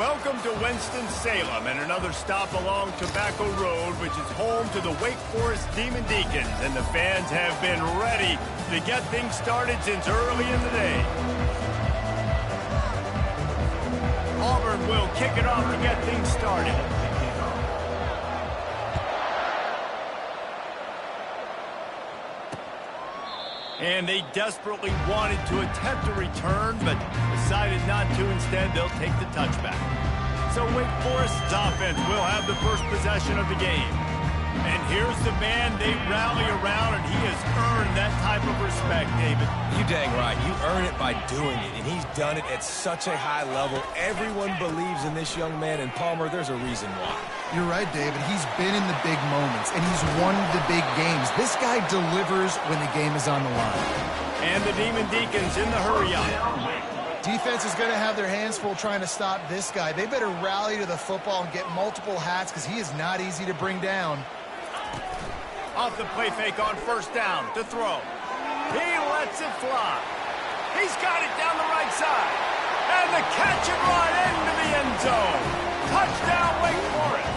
Welcome to Winston-Salem and another stop along Tobacco Road, which is home to the Wake Forest Demon Deacons, and the fans have been ready to get things started since early in the day. Auburn will kick it off to get things started. And they desperately wanted to attempt a return, but decided not to. Instead, they'll take the touchback. So Wake Forest's offense will have the first possession of the game. And here's the man they rally around, and he has earned that type of respect, David. You dang right. You earn it by doing it, and he's done it at such a high level. Everyone believes in this young man, and Palmer, there's a reason why. You're right, David. He's been in the big moments, and he's won the big games. This guy delivers when the game is on the line. And the Demon Deacons in the hurry-up. Defense is going to have their hands full trying to stop this guy. They better rally to the football and get multiple hats because he is not easy to bring down. Off the play fake on first down to throw. He lets it fly. He's got it down the right side. And the catch and run into the end zone. Touchdown, Wake Forest.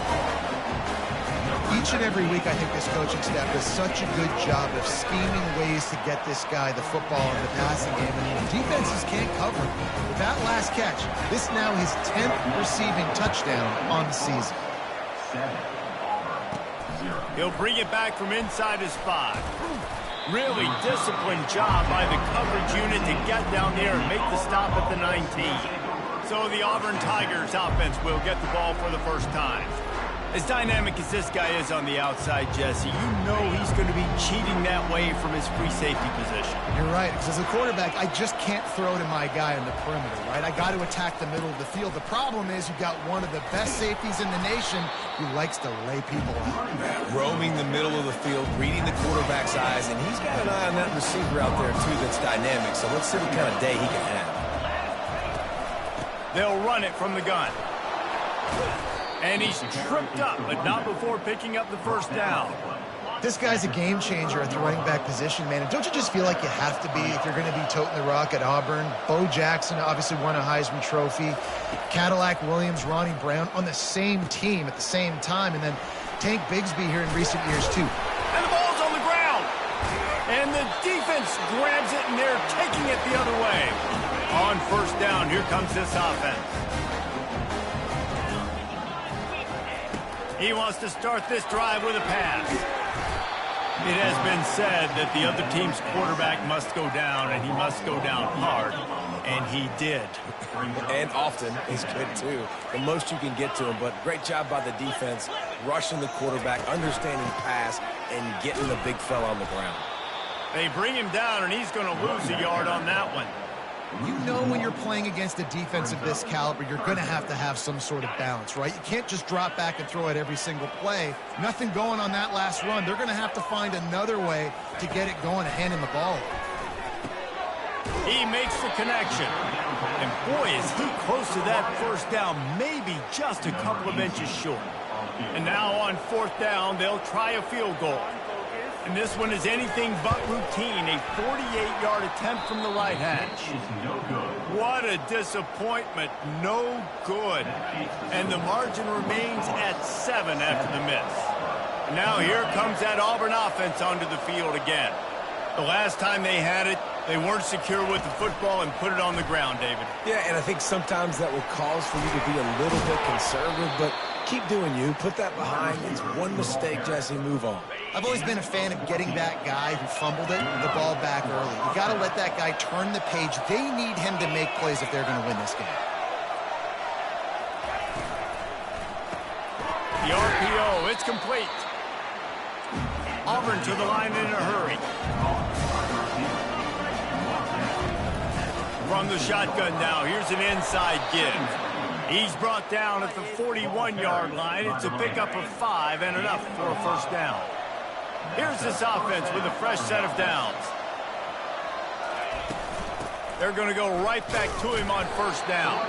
Each and every week, I think this coaching staff does such a good job of scheming ways to get this guy the football in the passing game, and defenses can't cover him. With that last catch, this now his 10th receiving touchdown on the season. He'll bring it back from inside his 5. Really disciplined job by the coverage unit to get down there and make the stop at the 19. So the Auburn Tigers offense will get the ball for the first time. As dynamic as this guy is on the outside, Jesse, you know he's going to be cheating that way from his free safety position. You're right, because as a quarterback, I just can't throw to my guy on the perimeter, right? I got to attack the middle of the field. The problem is you've got one of the best safeties in the nation who likes to lay people out. Roaming the middle of the field, reading the quarterback's eyes, and he's got an eye on that receiver out there, too, that's dynamic. So let's see what kind of day he can have. They'll run it from the gun. And he's tripped up, but not before picking up the first down. This guy's a game changer at the running back position, man. And don't you just feel like you have to be if you're going to be toting the rock at Auburn? Bo Jackson obviously won a Heisman Trophy. Cadillac Williams, Ronnie Brown on the same team at the same time. And then Tank Bigsby here in recent years, too. And the ball's on the ground. And the defense grabs it, and they're taking it the other way. On first down, here comes this offense. He wants to start this drive with a pass. It has been said that the other team's quarterback must go down, and he must go down hard. And he did. And often is good, too. The most you can get to him, but great job by the defense, rushing the quarterback, understanding pass, and getting the big fella on the ground. They bring him down, and he's going to lose a yard on that one. You know when you're playing against a defense of this caliber, you're going to have some sort of balance, right? You can't just drop back and throw it every single play. Nothing going on that last run. They're going to have to find another way to get it going and hand him the ball. He makes the connection. And boy, is he close to that first down, maybe just a couple of inches short. And now on fourth down, they'll try a field goal. And this one is anything but routine, a 48-yard attempt from the right hash. What a disappointment, no good. And the margin remains at 7 after the miss. Now here comes that Auburn offense onto the field again. The last time they had it, they weren't secure with the football and put it on the ground, David. Yeah, and I think sometimes that will cause for you to be a little bit conservative, but keep doing you. Put that behind. It's one mistake, Jesse. Move on. I've always been a fan of getting that guy who fumbled it, the ball back early. You got to let that guy turn the page. They need him to make plays if they're going to win this game. The RPO, it's complete. Auburn to the line in a hurry. From the shotgun now, here's an inside give. He's brought down at the 41-yard line. It's a pickup of 5 and enough for a first down. Here's this offense with a fresh set of downs. They're going to go right back to him on first down.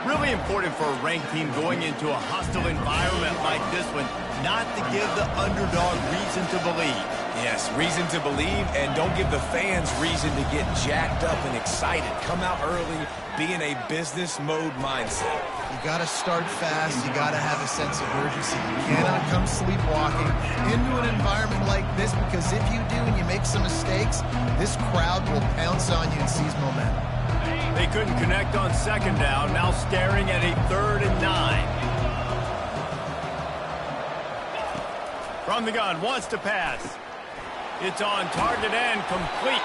Really important for a ranked team going into a hostile environment like this one, not to give the underdog reason to believe. Yes, reason to believe, and don't give the fans reason to get jacked up and excited. Come out early, be in a business mode mindset. You You got to start fast. You got to have a sense of urgency. You cannot come sleepwalking into an environment like this, because if you do and you make some mistakes, this crowd will pounce on you and seize momentum. They couldn't connect on second down. Now staring at a 3rd and 9. From the gun, wants to pass. It's on target and complete.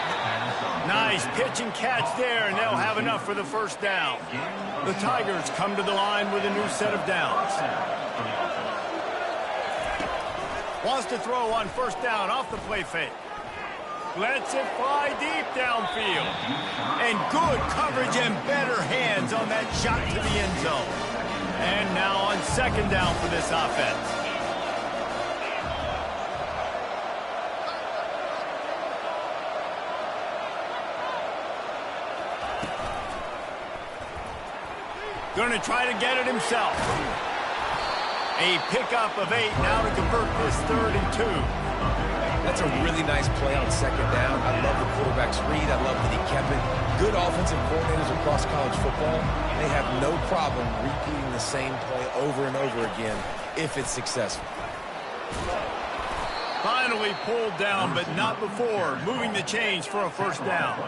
Nice pitch and catch there, and they'll have enough for the first down. The Tigers come to the line with a new set of downs. Wants to throw on first down off the play fake. Lets it fly deep downfield. And good coverage and better hands on that shot to the end zone. And now on second down for this offense. Going to try to get it himself. A pickup of 8 now to convert this 3rd and 2. That's a really nice play on second down. I love the quarterback's read. I love that he kept it. Good offensive coordinators across college football, they have no problem repeating the same play over and over again if it's successful. Finally pulled down, but not before. Moving the chains for a first down.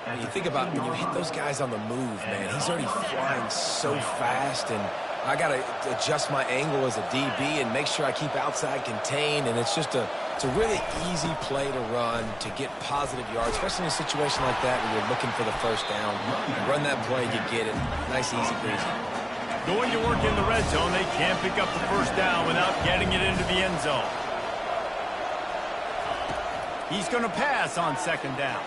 And you think about when you hit those guys on the move, man, he's already flying so fast, and I got to adjust my angle as a DB and make sure I keep outside contained, and it's a really easy play to run to get positive yards, especially in a situation like that where you're looking for the first down. You run that play, you get it. Nice, easy breezy. Going to work in the red zone, they can't pick up the first down without getting it into the end zone. He's going to pass on second down.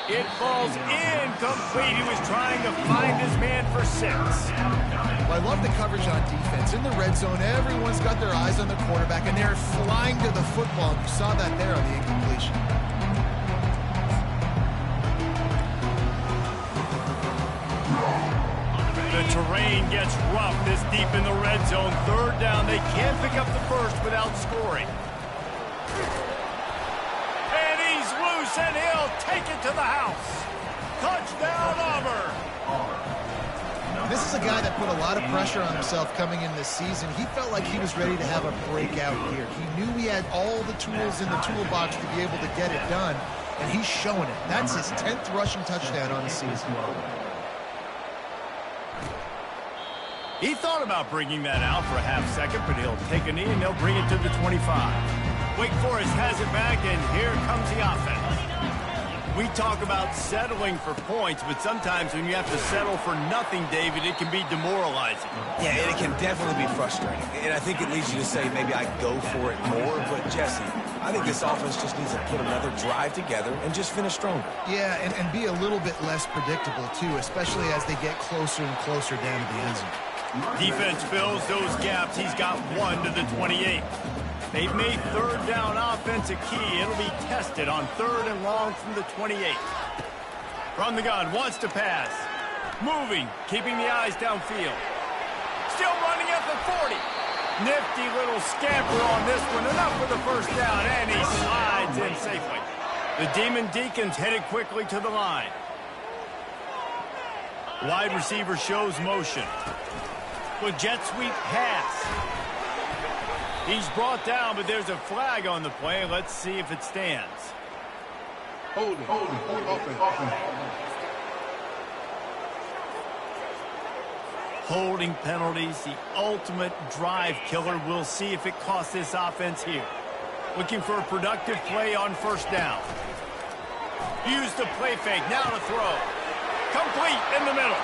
It falls incomplete. He was trying to find his man for 6. Well, I love the coverage on defense. In the red zone, everyone's got their eyes on the quarterback, and they're flying to the football. You saw that there on the incompletion. The terrain gets rough this deep in the red zone. 3rd down. They can't pick up the first without scoring. And he'll take it to the house. Touchdown, Auburn. This is a guy that put a lot of pressure on himself coming in this season. He felt like he was ready to have a breakout year. He knew he had all the tools in the toolbox to be able to get it done, and he's showing it. That's his 10th rushing touchdown on the season. He thought about bringing that out for a half second, but he'll take a knee and they'll bring it to the 25. Wake Forrest has it back, and here comes the offense. We talk about settling for points, but sometimes when you have to settle for nothing, David, it can be demoralizing. Yeah, and it can definitely be frustrating. And I think it leads you to say maybe I go for it more. But, Jesse, I think this offense just needs to put another drive together and just finish stronger. Yeah, and be a little bit less predictable, too, especially as they get closer and closer down to the end zone. Defense fills those gaps. He's got 1 to the 28. They've made 3rd down offense a key. It'll be tested on 3rd and long from the 28. From the gun, wants to pass. Moving, keeping the eyes downfield. Still running at the 40. Nifty little scamper on this one. Enough for the first down, and he slides in safely. The Demon Deacons headed quickly to the line. Wide receiver shows motion. With jet sweep pass. He's brought down, but there's a flag on the play. Let's see if it stands. Hold offense. Holding penalties, the ultimate drive killer. We'll see if it costs this offense here. Looking for a productive play on first down. Use the play fake, now to throw. Complete in the middle.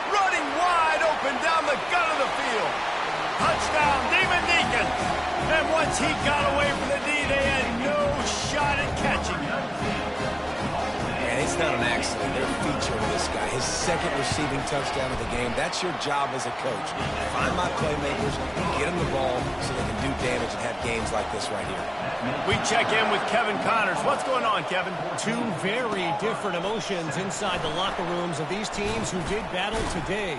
Running wide open down the gut of the field. Touchdown, Demon Deacons. And once he got away from the D, they had no shot at catching him. And it's not an accident. They're featuring this guy. His 2nd receiving touchdown of the game. That's your job as a coach. Find my playmakers, get them the ball so they can do damage and have games like this right here. We check in with Kevin Connors. What's going on, Kevin? 2 very different emotions inside the locker rooms of these teams who did battle today.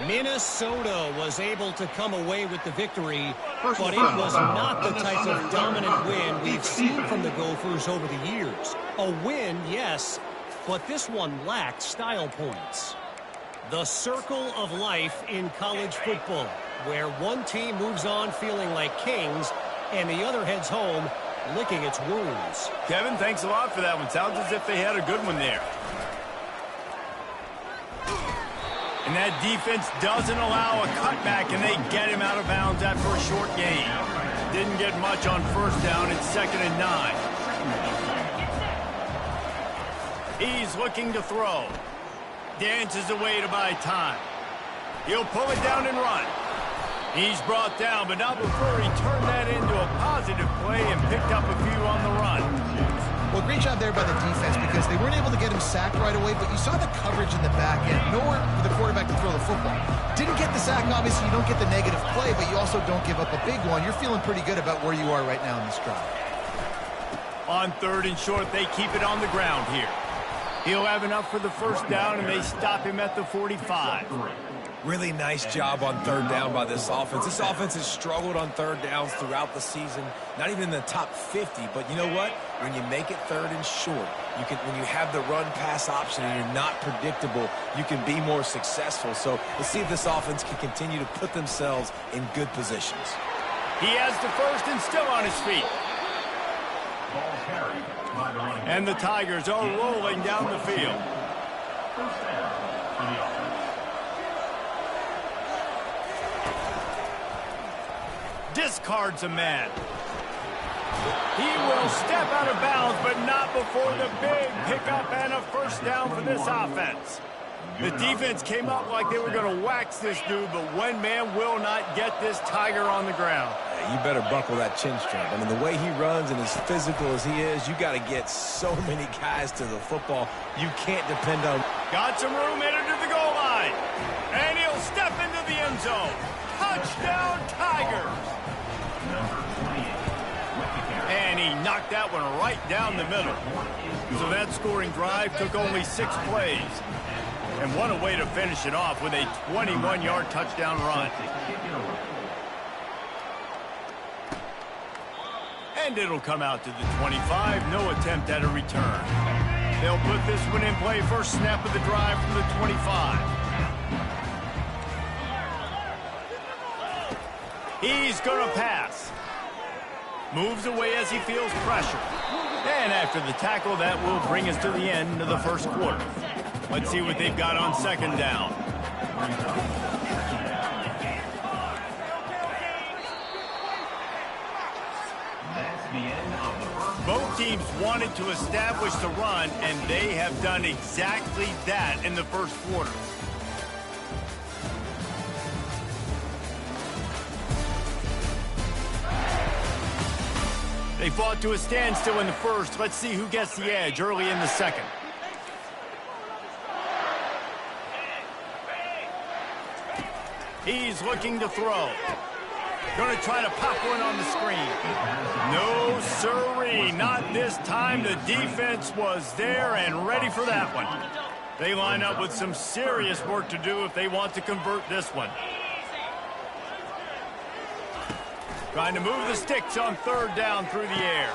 Minnesota was able to come away with the victory, but it was not the type of dominant win we've seen from the Gophers over the years. A win, yes, but this one lacked style points. The circle of life in college football, where one team moves on feeling like kings and the other heads home licking its wounds. Kevin, thanks a lot for that one. Sounds as if they had a good one there. And that defense doesn't allow a cutback, and they get him out of bounds after a short gain. Didn't get much on first down. It's 2nd and 9. He's looking to throw. Dances away to buy time. He'll pull it down and run. He's brought down, but not before he turned that into a positive play and picked up a few on the run. Well, great job there by the defense because they weren't able to get him sacked right away, but you saw the coverage in the back end. Nowhere for the quarterback to throw the football. Didn't get the sack, obviously you don't get the negative play, but you also don't give up a big one. You're feeling pretty good about where you are right now in this drive. On 3rd and short, they keep it on the ground here. He'll have enough for the first down, and they stop him at the 45. Really nice job on 3rd down by this offense. This offense has struggled on 3rd downs throughout the season. Not even in the top 50, but you know what? When you make it 3rd and short, when you have the run-pass option and you're not predictable, you can be more successful. So let's see if this offense can continue to put themselves in good positions. He has the first and still on his feet. And the Tigers are rolling down the field. Discards a man. He will step out of bounds, but not before the big pickup and a first down for this offense. The defense came up like they were going to wax this dude, but one man will not get this Tiger on the ground. You better buckle that chin strap. I mean, the way he runs and as physical as he is, you got to get so many guys to the football. You can't depend on... Got some room headed to the goal line. And he'll step into the end zone. Touchdown, Tigers. And he knocked that one right down the middle. So that scoring drive took only 6 plays. And what a way to finish it off with a 21-yard touchdown run. And it'll come out to the 25. No attempt at a return. They'll put this one in play. First snap of the drive from the 25. He's going to pass. Moves away as he feels pressure. And after the tackle, that will bring us to the end of the first quarter. Let's see what they've got on 2nd down. Both teams wanted to establish the run, and they have done exactly that in the first quarter. They fought to a standstill in the first. Let's see who gets the edge early in the second. He's looking to throw. Going to try to pop one on the screen. No, sirree, not this time. The defense was there and ready for that one. They line up with some serious work to do if they want to convert this one. Trying to move the sticks on 3rd down through the air.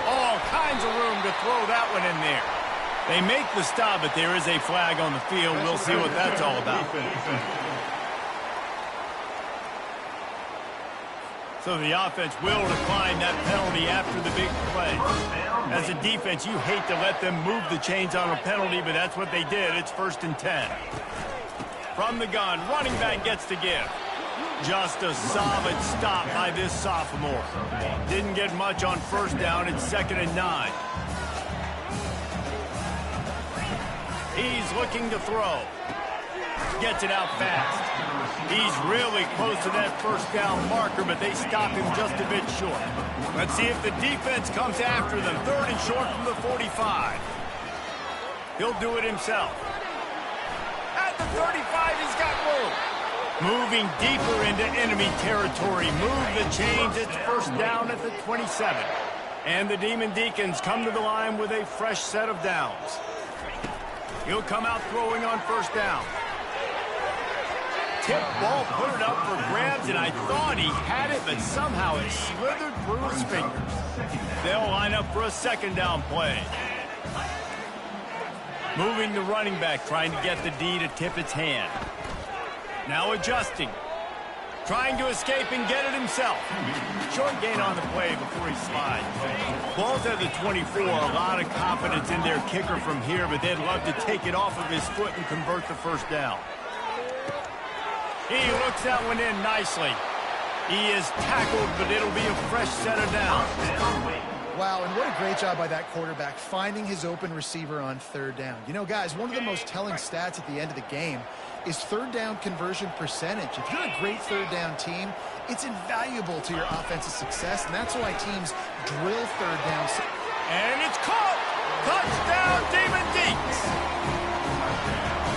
All kinds of room to throw that one in there. They make the stop, but there is a flag on the field. We'll see what that's all about. So the offense will decline that penalty after the big play. As a defense, you hate to let them move the chains on a penalty, but that's what they did. It's 1st and 10. From the gun, running back gets to give. Just a solid stop by this sophomore. Didn't get much on first down. It's 2nd and 9. He's looking to throw. Gets it out fast. He's really close to that first down marker, but they stop him just a bit short. Let's see if the defense comes after them. 3rd and short from the 45. He'll do it himself. At the 35, he's got room. Moving deeper into enemy territory. Move the chains. It's first down at the 27. And the Demon Deacons come to the line with a fresh set of downs. He'll come out throwing on first down. Tip ball, put it up for grabs, and I thought he had it, but somehow it slithered through his fingers. They'll line up for a 2nd down play. Moving the running back, trying to get the D to tip its hand. Now adjusting. Trying to escape and get it himself. Short gain on the play before he slides. Ball's at the 24. A lot of confidence in their kicker from here, but they'd love to take it off of his foot and convert the first down. He looks that one in nicely. He is tackled, but it'll be a fresh set of downs. Wow, and what a great job by that quarterback, finding his open receiver on third down. You know, guys, one of the most telling stats at the end of the game is third down conversion percentage. If you're a great third down team, it's invaluable to your offensive success, and that's why teams drill third down. And it's caught! Touchdown, Demon Deeks!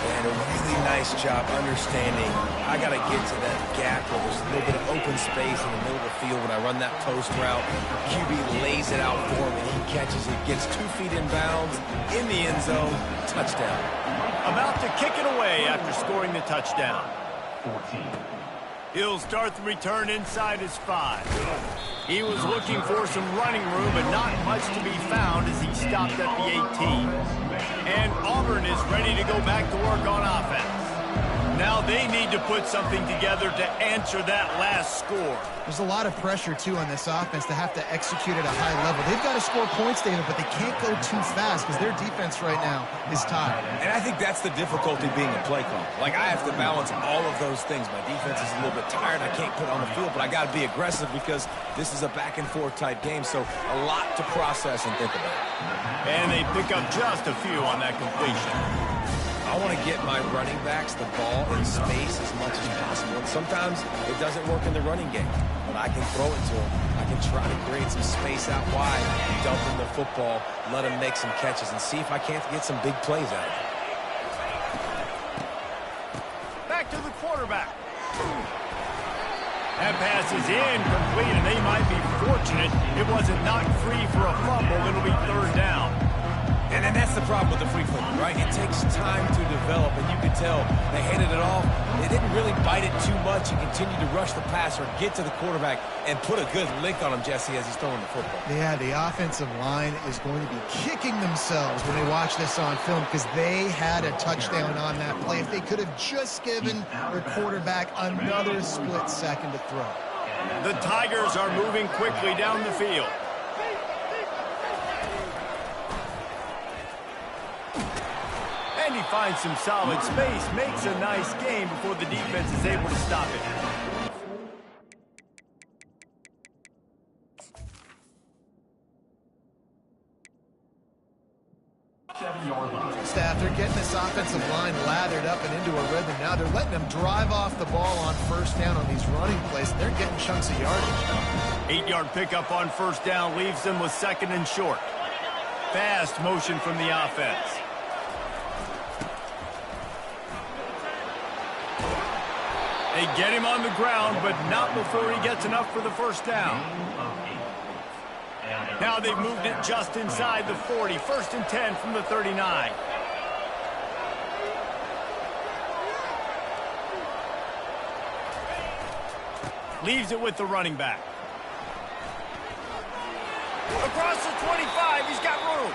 And a really nice job understanding I got to get to that gap where there's a little bit of open space in the middle of the field when I run that post route. QB lays it out for him, and he catches it, gets 2 feet in bounds, in the end zone, touchdown. About to kick it away after scoring the touchdown. He'll start the return inside his 5. He was looking for some running room, but not much to be found as he stopped at the 18. And Auburn is ready to go back to work on offense. Now they need to put something together to answer that last score. There's a lot of pressure, too, on this offense to have to execute at a high level. They've got to score points, David, but they can't go too fast because their defense right now is tired. And I think that's the difficulty being a play caller. Like, I have to balance all of those things. My defense is a little bit tired. I can't put it on the field, but I got to be aggressive because this is a back-and-forth type game, so a lot to process and think about. And they pick up just a few on that completion. I want to get my running backs the ball in space as much as possible. And sometimes it doesn't work in the running game, but I can throw it to them. I can try to create some space out wide, dump in the football, let them make some catches, and see if I can't get some big plays out of it. Back to the quarterback. That pass is incomplete, and they might be fortunate it wasn't knocked free for a fumble. It'll be third down. And then that's the problem with the free flipping, right? It takes time to develop, and you can tell they handed it off. They didn't really bite it too much and continue to rush the passer, get to the quarterback, and put a good lick on him, Jesse, as he's throwing the football. Yeah, the offensive line is going to be kicking themselves when they watch this on film because they had a touchdown on that play. If they could have just given their quarterback another split second to throw. The Tigers are moving quickly down the field. And he finds some solid space, makes a nice gain before the defense is able to stop it. Staff, they're getting this offensive line lathered up and into a rhythm now. They're letting them drive off the ball on first down on these running plays, and they're getting chunks of yardage. 8-yard pickup on first down leaves them with second and short. Fast motion from the offense. They get him on the ground, but not before he gets enough for the first down. Now they've moved it just inside the 40. First and 10 from the 39. Leaves it with the running back. Across the 25, he's got room.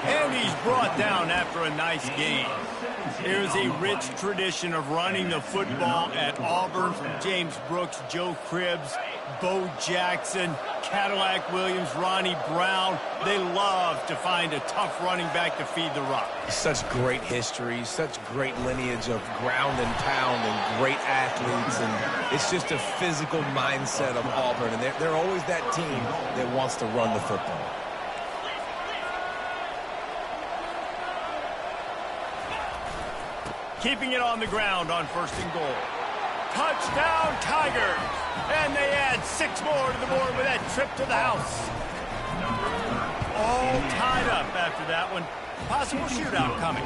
And he's brought down after a nice gain. There's a rich tradition of running the football at Auburn from James Brooks, Joe Cribbs, Bo Jackson, Cadillac Williams, Ronnie Brown. They love to find a tough running back to feed the rock. Such great history, such great lineage of ground and pound and great athletes. And it's just a physical mindset of Auburn. And they're always that team that wants to run the football. Keeping it on the ground on first and goal. Touchdown, Tigers! And they add 6 more to the board with that trip to the house. All tied up after that one. Possible shootout coming.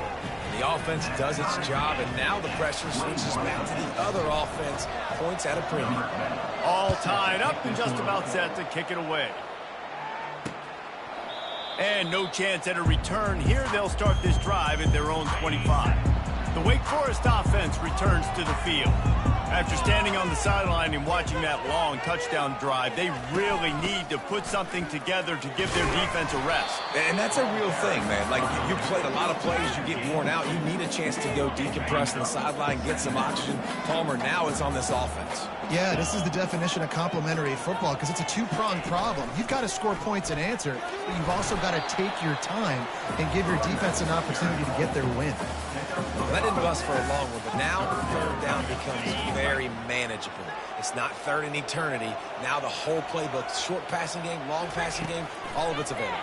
The offense does its job, and now the pressure switches back to the other offense. Points at a premium. All tied up and just about set to kick it away. And no chance at a return here. They'll start this drive at their own 25. The Wake Forest offense returns to the field. After standing on the sideline and watching that long touchdown drive, they really need to put something together to give their defense a rest. And that's a real thing, man. Like, you played a lot of plays, you get worn out, you need a chance to go decompress on the sideline, get some oxygen. Palmer, now it's on this offense. Yeah, this is the definition of complementary football because it's a two-pronged problem. You've got to score points and answer, but you've also got to take your time and give your defense an opportunity to get their win. Well, that didn't last for a long one, but now third down becomes very manageable. It's not third in eternity. Now the whole playbook, short passing game, long passing game, all of it's available.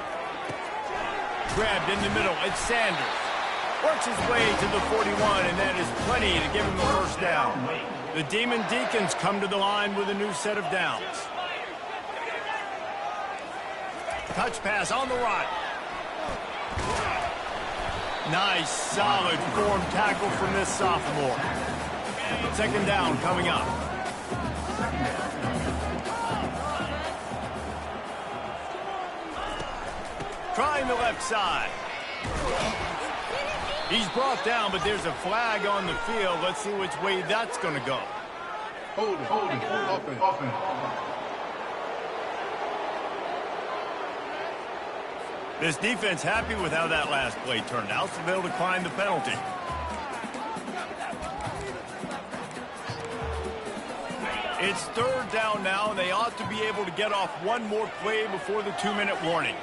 Grabbed in the middle, it's Sanders. Works his way to the 41, and that is plenty to give him the first down. The Demon Deacons come to the line with a new set of downs. Touch pass on the right. Nice, solid form tackle from this sophomore. Second down coming up. Trying the left side. He's brought down, but there's a flag on the field. Let's see which way that's going to go. Hold it. Offense. This defense happy with how that last play turned out, so they'll decline the penalty. It's third down now, and they ought to be able to get off one more play before the 2-minute warning.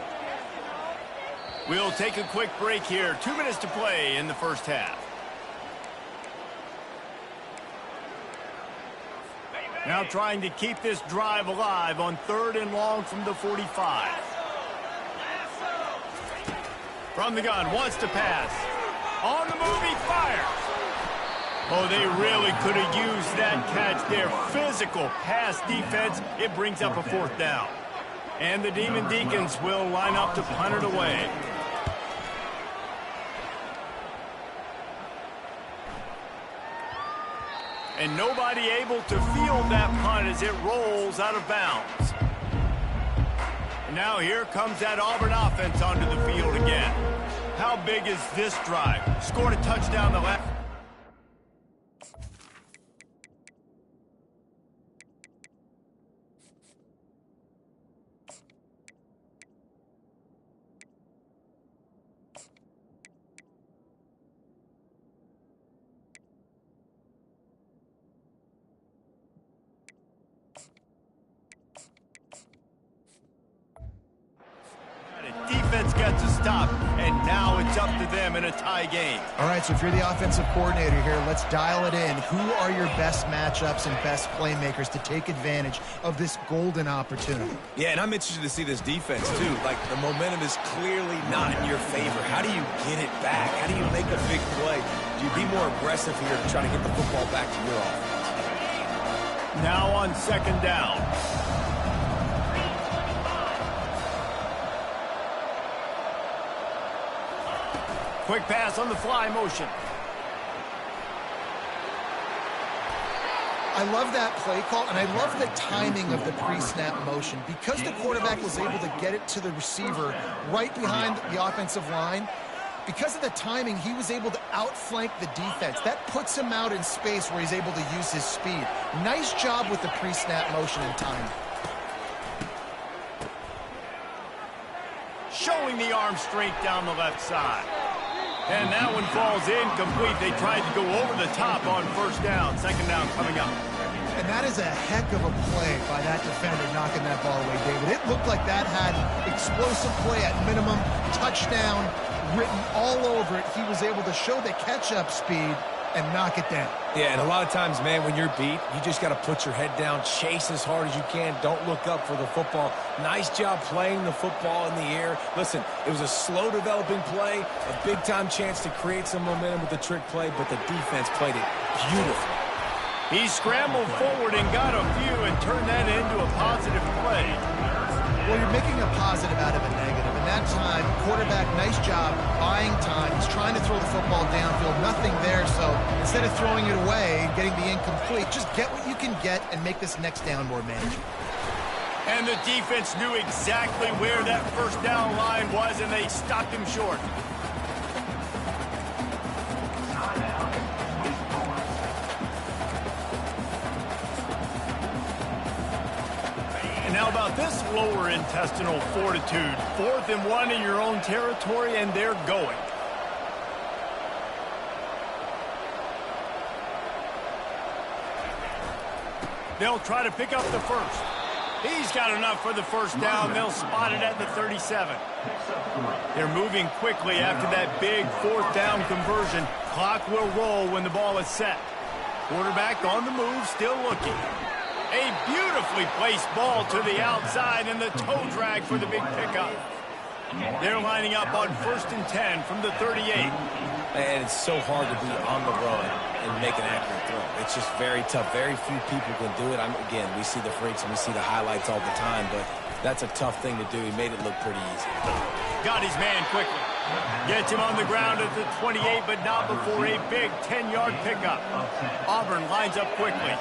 We'll take a quick break here. 2 minutes to play in the first half. Now trying to keep this drive alive on third and long from the 45. From the gun, wants to pass. On the move, he fires. Oh, they really could have used that catch there. Physical pass defense. It brings up a fourth down. And the Demon Deacons will line up to punt it away. And nobody able to field that punt as it rolls out of bounds. And now here comes that Auburn offense onto the field again. How big is this drive? Scored a touchdown the last. Defense gets a stop, and now it's up to them in a tie game. All right, so if you're the offensive coordinator here, let's dial it in. Who are your best matchups and best playmakers to take advantage of this golden opportunity? Yeah, and I'm interested to see this defense, too. Like, the momentum is clearly not in your favor. How do you get it back? How do you make a big play? Do you be more aggressive here to try to get the football back to your offense? Now on second down. Quick pass on the fly motion. I love that play call, and I love the timing of the pre-snap motion. Because the quarterback was able to get it to the receiver right behind the offensive line, because of the timing, he was able to outflank the defense. That puts him out in space where he's able to use his speed. Nice job with the pre-snap motion and timing. Showing the arm strength down the left side. And that one falls incomplete. They tried to go over the top on first down. Second down coming up. And that is a heck of a play by that defender knocking that ball away, David. It looked like that had explosive play at minimum, touchdown written all over it. He was able to show the catch-up speed and knock it down. Yeah, and a lot of times, man, when you're beat, you just got to put your head down, chase as hard as you can, don't look up for the football. Nice job playing the football in the air. Listen, it was a slow developing play, a big-time chance to create some momentum with the trick play, but the defense played it beautifully. He scrambled forward and got a few and turned that into a positive play. Well, you're making a positive out of a negative. And that time, quarterback, nice job buying time. He's trying to throw the football downfield. Nothing there, so instead of throwing it away and getting the incomplete, just get what you can get and make this next down more manageable. And the defense knew exactly where that first down line was, and they stopped him short. lower intestinal fortitude. 4th and 1 in your own territory, and they're going. They'll try to pick up the first. He's got enough for the first down. They'll spot it at the 37. They're moving quickly after that big 4th down conversion. Clock will roll when the ball is set. Quarterback on the move, still looking. A beautifully placed ball to the outside, and the toe drag for the big pickup. They're lining up on 1st and 10 from the 38. And it's so hard to be on the run and make an accurate throw. It's just very tough. Very few people can do it. Again, we see the freaks and we see the highlights all the time, but that's a tough thing to do. He made it look pretty easy. Got his man quickly. Gets him on the ground at the 28, but not before a big 10-yard pickup. Auburn lines up quickly.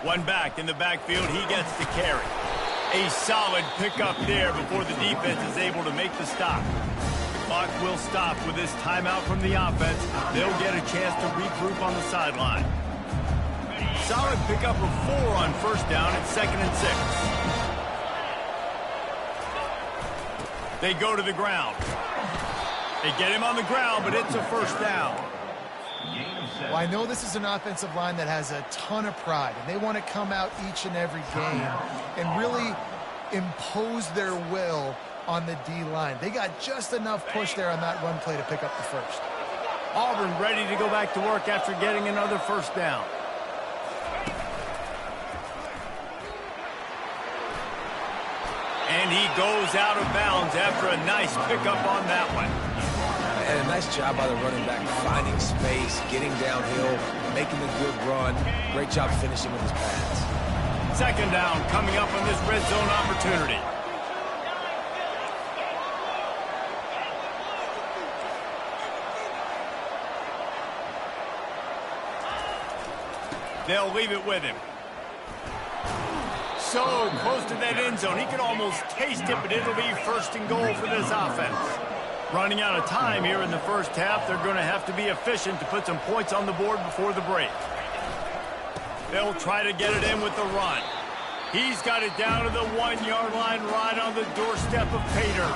One back in the backfield. He gets the carry. A solid pickup there before the defense is able to make the stop. The clock will stop with this timeout from the offense. They'll get a chance to regroup on the sideline. Solid pickup of 4 on 1st down at 2nd and 6. They go to the ground. They get him on the ground, but it's a 1st down. Well, I know this is an offensive line that has a ton of pride, and they want to come out each and every game and really impose their will on the D-line. They got just enough push there on that run play to pick up the first. Auburn ready to go back to work after getting another 1st down. And he goes out of bounds after a nice pickup on that one. And a nice job by the running back, finding space, getting downhill, making a good run. Great job finishing with his pads. 2nd down coming up on this red zone opportunity. They'll leave it with him. So close to that end zone. He can almost taste it, but it'll be 1st and goal for this offense. Running out of time here in the 1st half. They're going to have to be efficient to put some points on the board before the break. They'll try to get it in with the run. He's got it down to the 1-yard line right on the doorstep of Pater.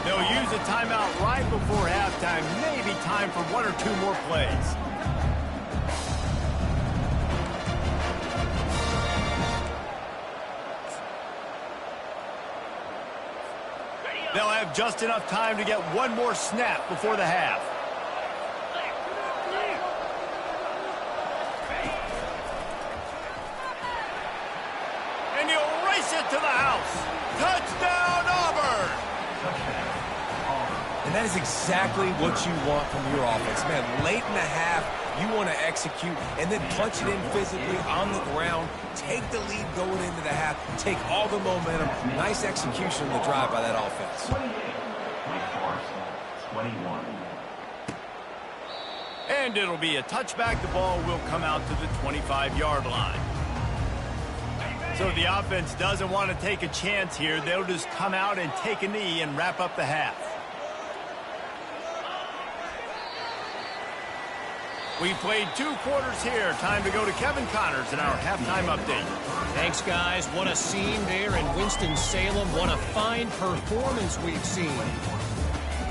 They'll use a timeout right before halftime. Maybe time for 1 or 2 more plays. They'll have just enough time to get 1 more snap before the half. And he'll race it to the house. Touchdown, Auburn! And that is exactly what you want from your offense. Man, late in the half, you want to execute and then punch it in physically on the ground, take the lead going into the half, take all the momentum. Nice execution on the drive by that offense. 28, Wake Forrest, 21. And it'll be a touchback. The ball will come out to the 25-yard line. So the offense doesn't want to take a chance here. They'll just come out and take a knee and wrap up the half. We played 2 quarters here. Time to go to Kevin Connors in our halftime update. Thanks, guys. What a scene there in Winston-Salem. What a fine performance we've seen.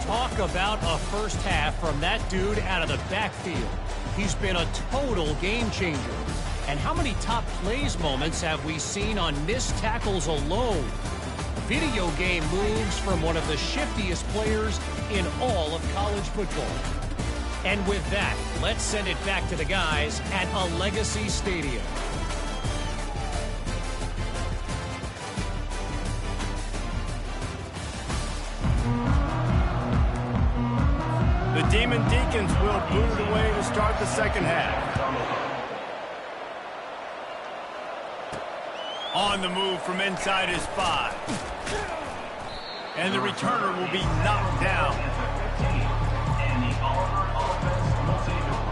Talk about a 1st half from that dude out of the backfield. He's been a total game changer. And how many top plays moments have we seen on missed tackles alone? Video game moves from one of the shiftiest players in all of college football. And with that, let's send it back to the guys at a Legacy Stadium. The Demon Deacons will boot it away to start the 2nd half. On the move from inside his 5. And the returner will be knocked down.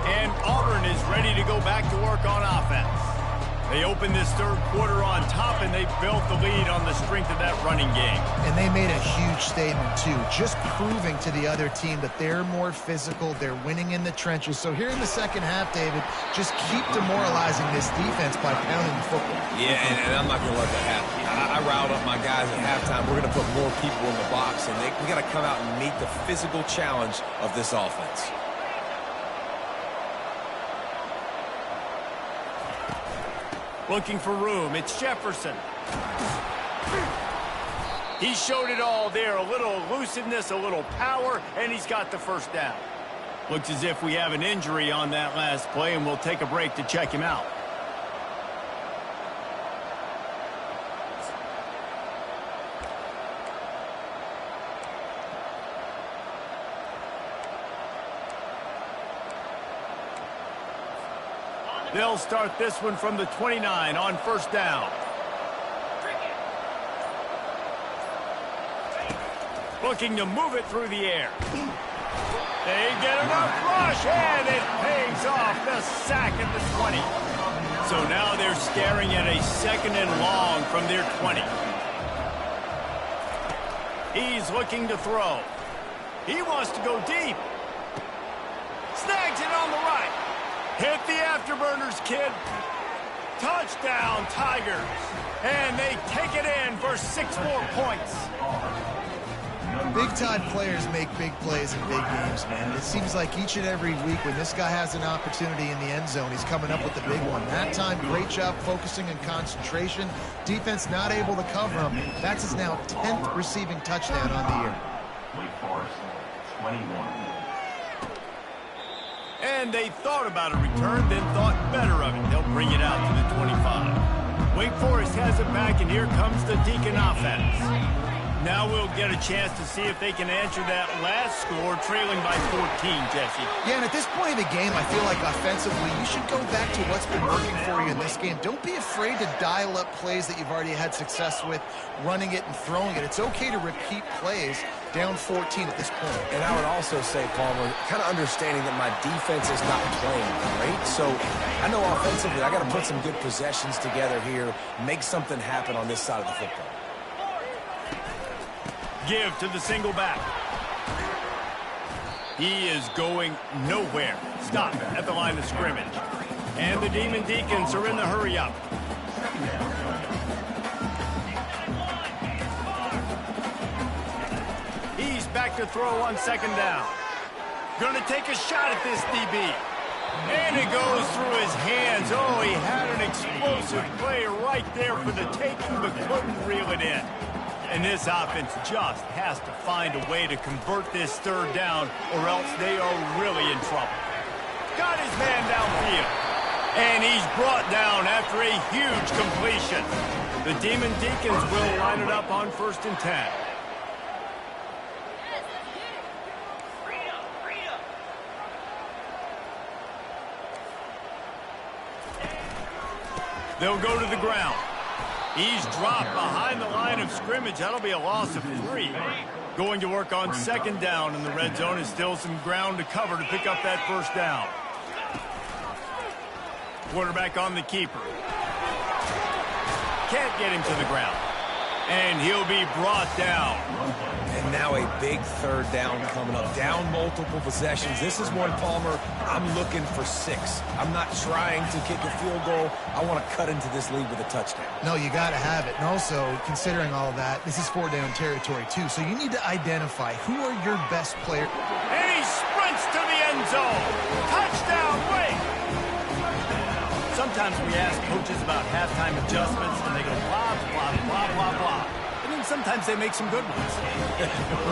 And Auburn is ready to go back to work on offense. They opened this third quarter on top, and they built the lead on the strength of that running game. And they made a huge statement, too, just proving to the other team that they're more physical, they're winning in the trenches. So here in the second half, David, just keep demoralizing this defense by pounding the football. Yeah, and I'm not going to let that happen. I riled up my guys at halftime. We're going to put more people in the box, and we got to come out and meet the physical challenge of this offense. Looking for room, it's Jefferson. He showed it all there, a little elusiveness, a little power, and he's got the first down. Looks as if we have an injury on that last play, and we'll take a break to check him out. They'll start this one from the 29 on first down. Looking to move it through the air. They get enough rush, and it pays off the sack at the 20. So now they're staring at a 2nd and long from their 20. He's looking to throw. He wants to go deep. Snags it on the right. Hit the afterburners, kid. Touchdown, Tigers. And they take it in for 6 more points. Big-time players make big plays in big games, man. It seems like each and every week when this guy has an opportunity in the end zone, he's coming up with the big one. That time, great job focusing and concentration. Defense not able to cover him. That's his now 10th receiving touchdown on the year. Wake Forrest, 21. And they thought about a return, then thought better of it. They'll bring it out to the 25. Wake Forest has it back, and here comes the Deacon offense. Now we'll get a chance to see if they can answer that last score, trailing by 14, Jesse. Yeah, and at this point in the game, I feel like offensively, you should go back to what's been working for you in this game. Don't be afraid to dial up plays that you've already had success with, running it and throwing it. It's okay to repeat plays down 14 at this point. And I would also say, Palmer, kind of understanding that my defense is not playing great. So I know offensively I got to put some good possessions together here, make something happen on this side of the football. Give to the single back. He is going nowhere. Stop at the line of scrimmage. And the Demon Deacons are in the hurry-up. He's back to throw on 2nd down. Gonna take a shot at this DB. And it goes through his hands. Oh, he had an explosive play right there for the taking, but couldn't reel it in. And this offense just has to find a way to convert this 3rd down, or else they are really in trouble. Got his man downfield. And he's brought down after a huge completion. The Demon Deacons will line it up on 1st and 10. They'll go to the ground. He's dropped behind the line of scrimmage. That'll be a loss of 3. Going to work on 2nd down in the red zone. Is still some ground to cover to pick up that 1st down. Quarterback on the keeper. Can't get him to the ground. And he'll be brought down. And now a big 3rd down coming up. Down multiple possessions. This is one, Palmer, I'm looking for 6. I'm not trying to kick a field goal. I want to cut into this lead with a touchdown. No, you got to have it. And also, considering all of that, this is 4-down territory, too. So you need to identify who are your best players. And he sprints to the end zone. Touchdown, Wake! Sometimes we ask coaches about halftime adjustments, and they go blah, blah, blah, blah, blah. And then sometimes they make some good ones.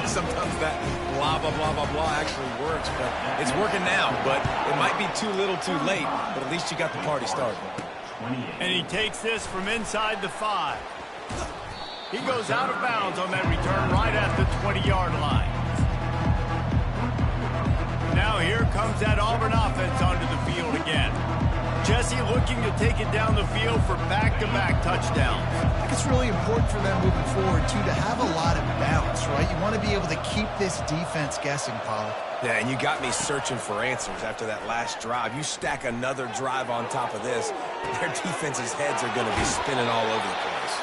Sometimes that blah, blah, blah, blah, blah actually works, but it's working now. But it might be too little too late, but at least you got the party started. And he takes this from inside the 5. He goes out of bounds on that return right at the 20-yard line. Now here comes that Auburn offense onto the field again. Jesse looking to take it down the field for back-to-back touchdowns. I think it's really important for them moving forward, too, to have a lot of balance, right? You want to be able to keep this defense guessing, Pollock. Yeah, and you got me searching for answers after that last drive. You stack another drive on top of this, their defense's heads are going to be spinning all over the place.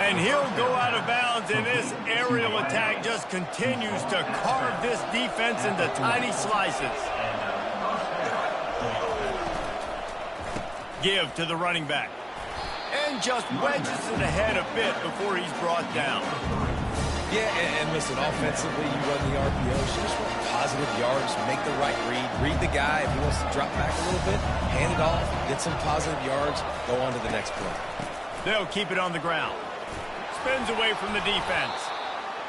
And he'll go out of bounds, and this aerial attack just continues to carve this defense into tiny slices. Give to the running back. And just wedges it ahead a bit before he's brought down. Yeah, and listen, offensively, you run the RPO. So just want positive yards, make the right read. Read the guy. If he wants to drop back a little bit, hand it off, get some positive yards, go on to the next play. They'll keep it on the ground. Spins away from the defense.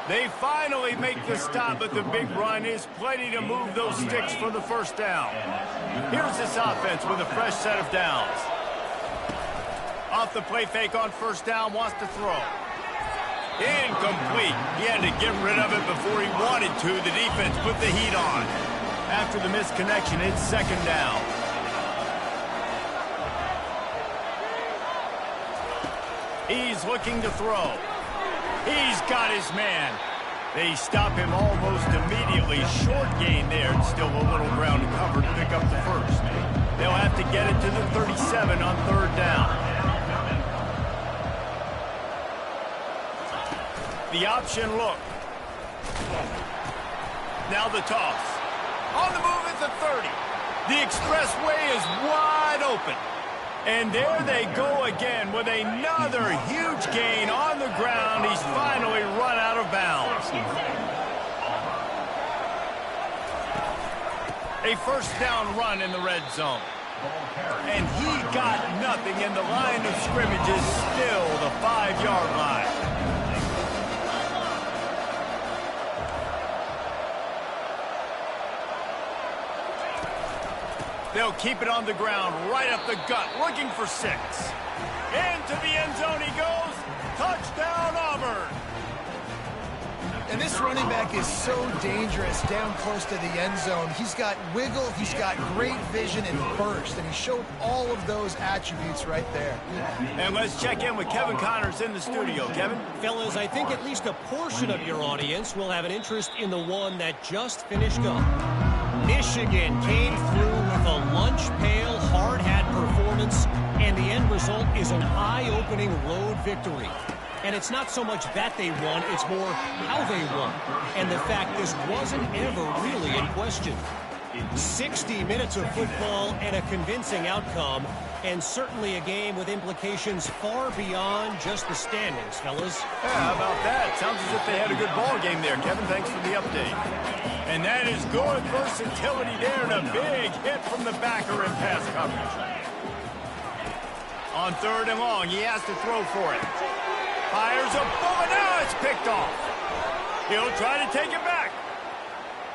They finally make the stop, but the big run is plenty to move those sticks for the first down. Here's this offense with a fresh set of downs. Off the play fake on first down, wants to throw. Incomplete. He had to get rid of it before he wanted to. The defense put the heat on. After the missed connection, it's second down. He's looking to throw. He's got his man. They stop him almost immediately. Short gain there. Still a little ground to cover to pick up the first. They'll have to get it to the 37 on third down. The option look. Now the toss. On the move at the 30. The expressway is wide open. And there they go again with another huge gain on the ground. He's finally run out of bounds. A first down run in the red zone. And he got nothing, and the line of scrimmage is still the 5-yard line. They'll keep it on the ground, right up the gut, looking for 6. Into the end zone he goes. Touchdown, Auburn. And this running back is so dangerous down close to the end zone. He's got wiggle, he's got great vision and burst, and he showed all of those attributes right there. And let's check in with Kevin Connors in the studio. Kevin? Fellas, I think at least a portion of your audience will have an interest in the one that just finished up. Michigan came through with a lunch pail, hard hat performance, and the end result is an eye-opening road victory. And it's not so much that they won, it's more how they won. And the fact this wasn't ever really in question. 60 minutes of football and a convincing outcome, and certainly a game with implications far beyond just the standings, fellas. Yeah, how about that? Sounds as if they had a good ball game there, Kevin. Thanks for the update. And that is good versatility there, and a big hit from the backer in pass coverage. On third and long, he has to throw for it. Fires a bullet. Now it's picked off. He'll try to take it back.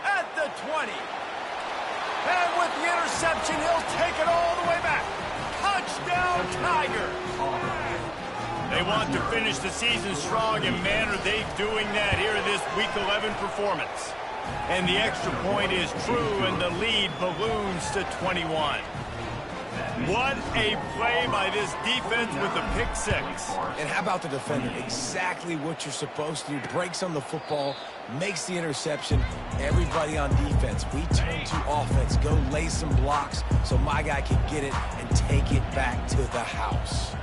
At the 20. And with the interception, he'll take it all the way back. Touchdown, Tiger. They want to finish the season strong, and man, are they doing that here in this Week 11 performance. And the extra point is true, and the lead balloons to 21. What a play by this defense with the pick 6. And how about the defender? Exactly what you're supposed to do. Breaks on the football, makes the interception. Everybody on defense, we turn to offense. Go lay some blocks so my guy can get it and take it back to the house.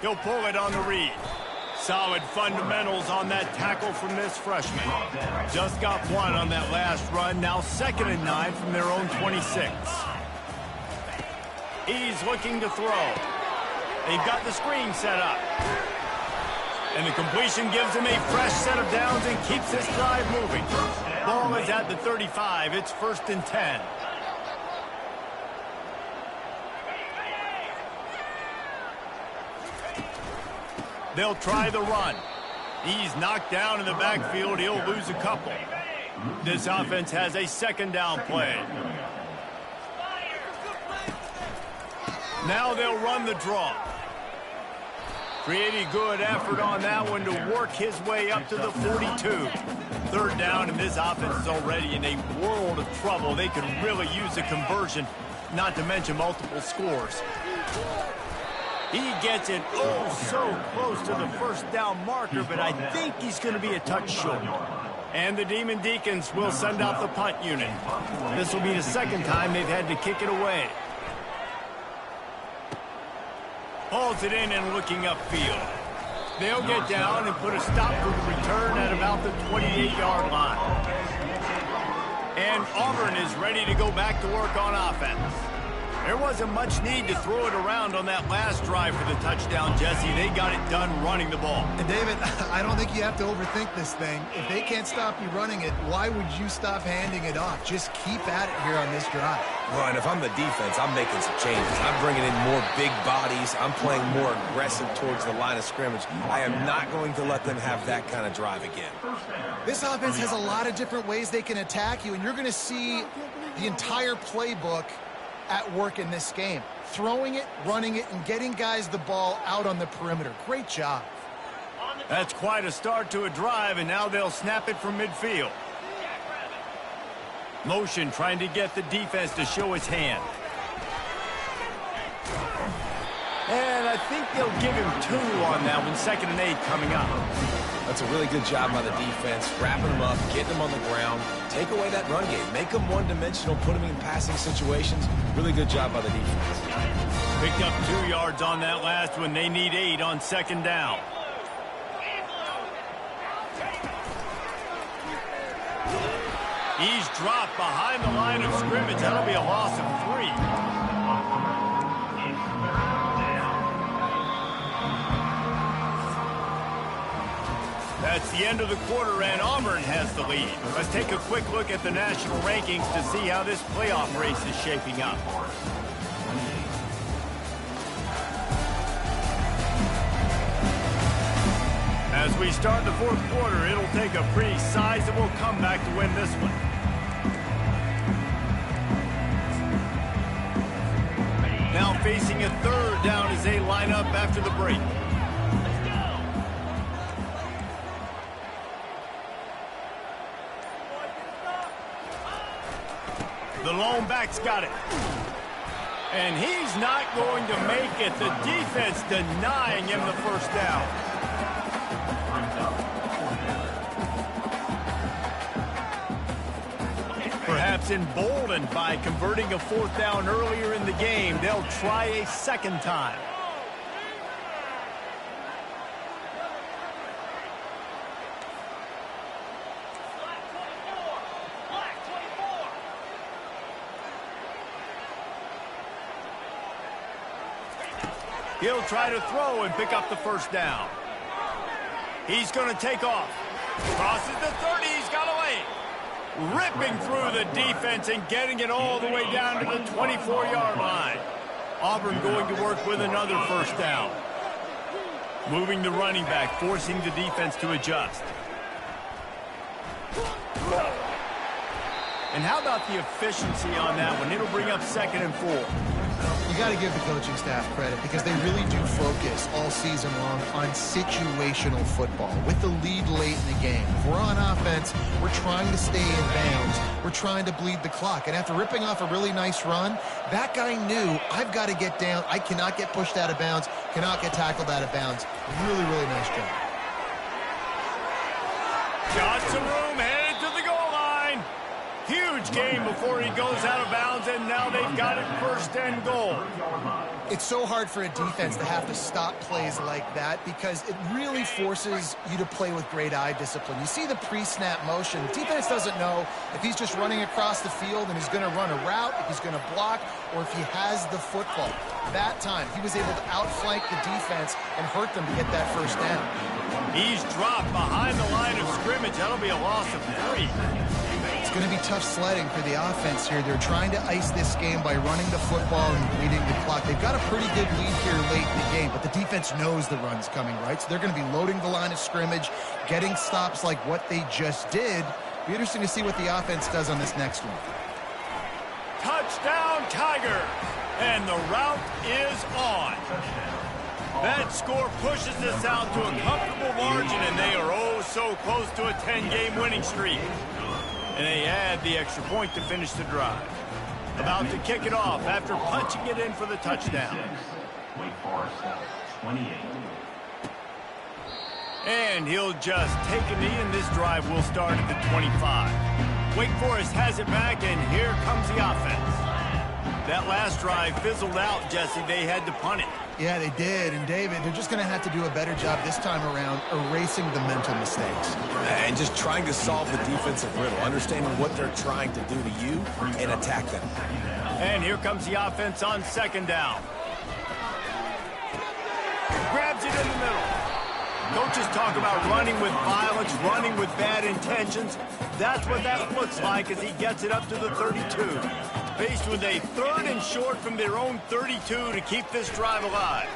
He'll pull it on the read. Solid fundamentals on that tackle from this freshman. Just got one on that last run. Now 2nd and 9 from their own 26. He's looking to throw. They've got the screen set up. And the completion gives him a fresh set of downs and keeps this drive moving. Ball is at the 35. It's 1st and 10. They'll try the run. He's knocked down in the backfield. He'll lose a couple. This offense has a 2nd down play. Now they'll run the draw. Pretty good effort on that one to work his way up to the 42. Third down, and this offense is already in a world of trouble. They could really use a conversion, not to mention multiple scores. He gets it so close to the first down marker, but I think he's going to be a touch short. And the Demon Deacons will send out the punt unit. This will be the second time they've had to kick it away. Hauls it in and looking upfield. They'll get down and put a stop to the return at about the 28-yard line. And Auburn is ready to go back to work on offense. There wasn't much need to throw it around on that last drive for the touchdown, Jesse. They got it done running the ball. And David, I don't think you have to overthink this thing. If they can't stop you running it, why would you stop handing it off? Just keep at it here on this drive. Well, and if I'm the defense, I'm making some changes. I'm bringing in more big bodies. I'm playing more aggressive towards the line of scrimmage. I am not going to let them have that kind of drive again. This offense has a lot of different ways they can attack you, and you're going to see the entire playbook at work in this game. Throwing it, running it, and getting guys the ball out on the perimeter. Great job. That's quite a start to a drive, and now they'll snap it from midfield. Motion trying to get the defense to show its hand. And I think they'll give him 2 on that one. 2nd and 8 coming up. That's a really good job by the defense, wrapping them up, getting them on the ground, take away that run game, make them one-dimensional, put them in passing situations. Really good job by the defense. Picked up 2 yards on that last one. They need 8 on 2nd down. He's dropped behind the line of scrimmage. That'll be a loss of 3. That's the end of the quarter, and Auburn has the lead. Let's take a quick look at the national rankings to see how this playoff race is shaping up. As we start the 4th quarter, it'll take a pretty sizable comeback to win this one. Now facing a 3rd down as they line up after the break. The lone back's got it. And he's not going to make it. The defense denying him the first down. Perhaps emboldened by converting a 4th down earlier in the game, they'll try a 2nd time. He'll try to throw and pick up the first down. He's going to take off. Crosses the 30. He's got away. Ripping through the defense and getting it all the way down to the 24-yard line. Auburn going to work with another first down. Moving the running back, forcing the defense to adjust. And how about the efficiency on that one? It'll bring up 2nd and 4. You got to give the coaching staff credit because they really do focus all season long on situational football with the lead late in the game. If we're on offense, we're trying to stay in bounds. We're trying to bleed the clock. And after ripping off a really nice run, that guy knew, I've got to get down. I cannot get pushed out of bounds, cannot get tackled out of bounds. Really, really nice job. Got some room, headed to the goal line. Huge game before he goes out of bounds, and now they've got it 1st and goal. It's so hard for a defense to have to stop plays like that because it really forces you to play with great eye discipline. You see the pre-snap motion. The defense doesn't know if he's just running across the field and he's going to run a route, if he's going to block, or if he has the football. That time, he was able to outflank the defense and hurt them to get that first down. He's dropped behind the line of scrimmage. That'll be a loss of 3. It's going to be tough sledding for the offense here. They're trying to ice this game by running the football and bleeding the clock. They've got a pretty good lead here late in the game, but the defense knows the run's coming, right? So they're going to be loading the line of scrimmage, getting stops like what they just did. Be interesting to see what the offense does on this next one. Touchdown, Tigers! And the route is on. That score pushes us out to a comfortable margin, and they are oh so close to a 10-game winning streak. And they add the extra point to finish the drive. About to kick it off after punching it in for the touchdown. Wake Forrest, 28. And he'll just take a knee, and this drive will start at the 25. Wake Forest has it back, and here comes the offense. That last drive fizzled out, Jesse. They had to punt it. Yeah, they did. And, David, they're just going to have to do a better job this time around erasing the mental mistakes. And just trying to solve the defensive riddle, understanding what they're trying to do to you and attack them. And here comes the offense on second down. Grabs it in the middle. Coaches talk about running with violence, running with bad intentions. That's what that looks like as he gets it up to the 32. Faced with a 3rd and short from their own 32 to keep this drive alive.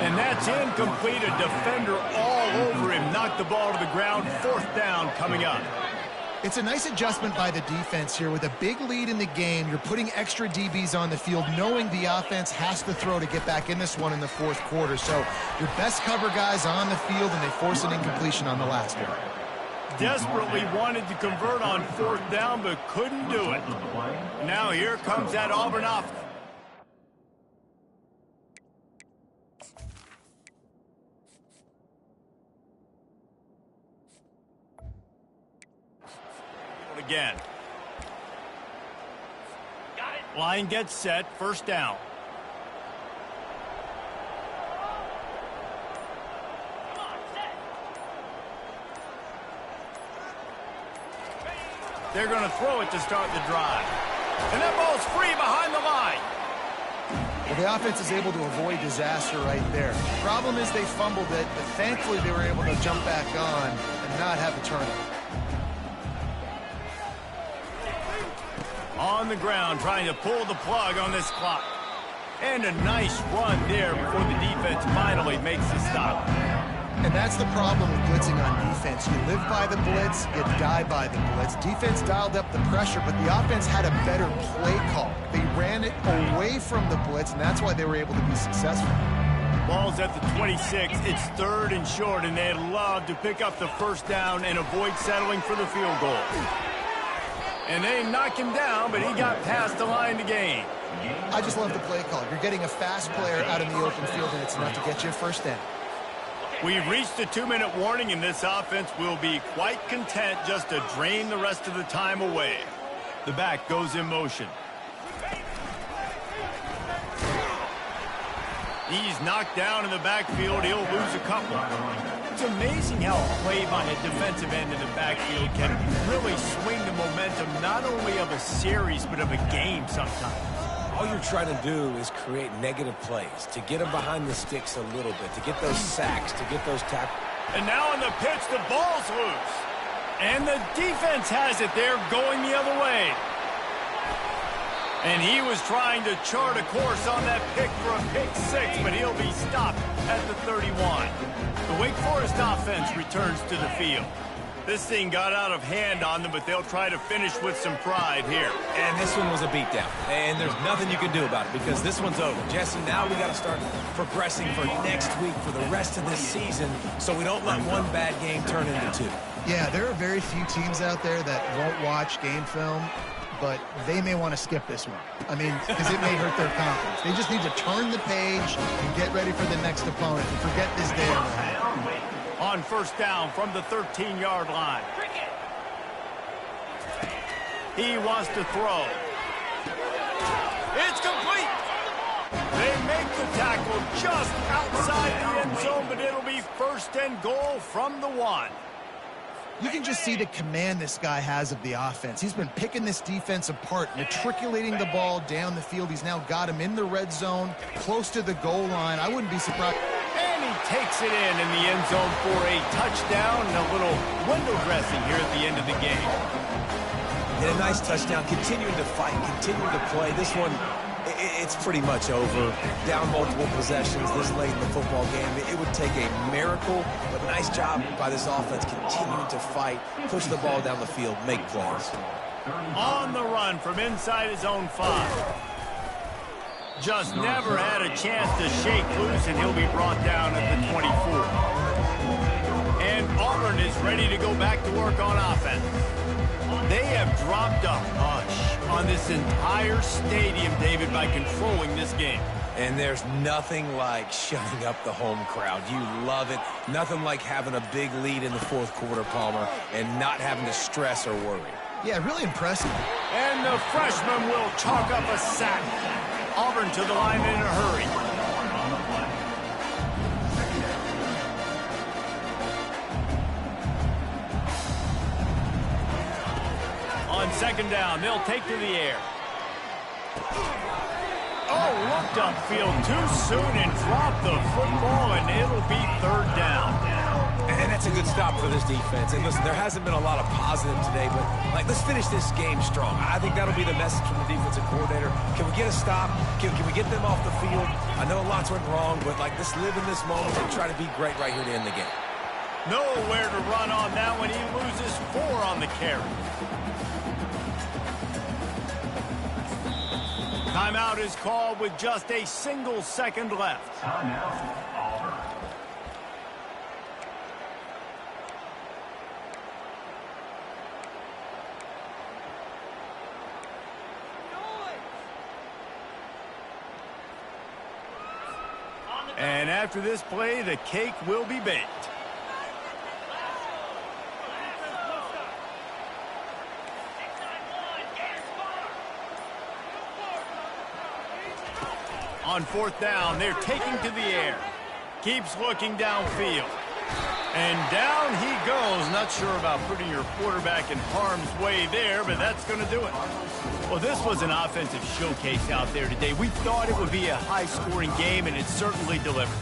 And that's incomplete. A defender all over him. Knocked the ball to the ground. 4th down coming up. It's a nice adjustment by the defense here. With a big lead in the game, you're putting extra DBs on the field, knowing the offense has to throw to get back in this one in the 4th quarter. So your best cover guys on the field, and they force an incompletion on the last one. Desperately wanted to convert on 4th down, but couldn't do it. Now here comes that Auburn offense. Again. Line gets set, 1st down. They're going to throw it to start the drive. And that ball's free behind the line. Well, the offense is able to avoid disaster right there. The problem is they fumbled it, but thankfully they were able to jump back on and not have a turnover. On the ground, trying to pull the plug on this clock. And a nice run there before the defense finally makes the stop. And that's the problem with blitzing on defense. You live by the blitz, you die by the blitz. Defense dialed up the pressure, but the offense had a better play call. They ran it away from the blitz, and that's why they were able to be successful. Ball's at the 26. It's 3rd and short, and they'd love to pick up the 1st down and avoid settling for the field goal. And they knock him down, but he got past the line to gain. I just love the play call. You're getting a fast player out in the open field, and it's enough to get you a 1st down. We've reached the 2-minute warning, and this offense will be quite content just to drain the rest of the time away. The back goes in motion. He's knocked down in the backfield. He'll lose a couple. It's amazing how a play by a defensive end in the backfield can really swing the momentum not only of a series but of a game sometimes. All you're trying to do is create negative plays, to get them behind the sticks a little bit, to get those sacks, to get those tackles. And now on the pitch, the ball's loose. And the defense has it there going the other way. And he was trying to chart a course on that pick for a pick 6, but he'll be stopped at the 31. The Wake Forest offense returns to the field. This thing got out of hand on them, but they'll try to finish with some pride here. And this one was a beatdown. And there's nothing you can do about it because this one's over. Jesse, now we got to start progressing for next week, for the rest of this season, so we don't let one bad game turn into 2. Yeah, there are very few teams out there that won't watch game film, but they may want to skip this one. I mean, because it may hurt their confidence. They just need to turn the page and get ready for the next opponent and forget this day. On 1st down from the 13-yard line. He wants to throw. It's complete. They make the tackle just outside the end zone, but it'll be 1st and goal from the 1. You can just see the command this guy has of the offense. He's been picking this defense apart, matriculating the ball down the field. He's now got him in the red zone, close to the goal line. I wouldn't be surprised. And he takes it in the end zone for a touchdown and a little window dressing here at the end of the game. And a nice touchdown, continuing to fight, continuing to play. This one, it's pretty much over. Down multiple possessions this late in the football game. It would take a miracle, but nice job by this offense continuing to fight, push the ball down the field, make plays. On the run from inside his own 5. Just never had a chance to shake loose, and he'll be brought down at the 24. And Auburn is ready to go back to work on offense. They have dropped a hush on this entire stadium, David, by controlling this game. And there's nothing like shutting up the home crowd. You love it. Nothing like having a big lead in the fourth quarter, Palmer, and not having to stress or worry. Yeah, really impressive. And the freshman will chalk up a sack. Auburn to the line in a hurry. On second down, they'll take to the air. Oh, looked upfield too soon and dropped the football, and it'll be third down. And that's a good stop for this defense. And listen, there hasn't been a lot of positive today, but let's finish this game strong. I think that'll be the message from the defensive coordinator. Can we get a stop? Can we get them off the field? I know lots went wrong, but let's live in this moment and try to be great right here to end the game. Nowhere to run on that one. He loses 4 on the carry. Timeout is called with just a single second left. Timeout, Auburn. And after this play, the cake will be baked. On fourth down, they're taking to the air. Keeps looking downfield. And down he goes. Not sure about putting your quarterback in harm's way there, but that's going to do it. Well, this was an offensive showcase out there today. We thought it would be a high-scoring game, and it certainly delivered.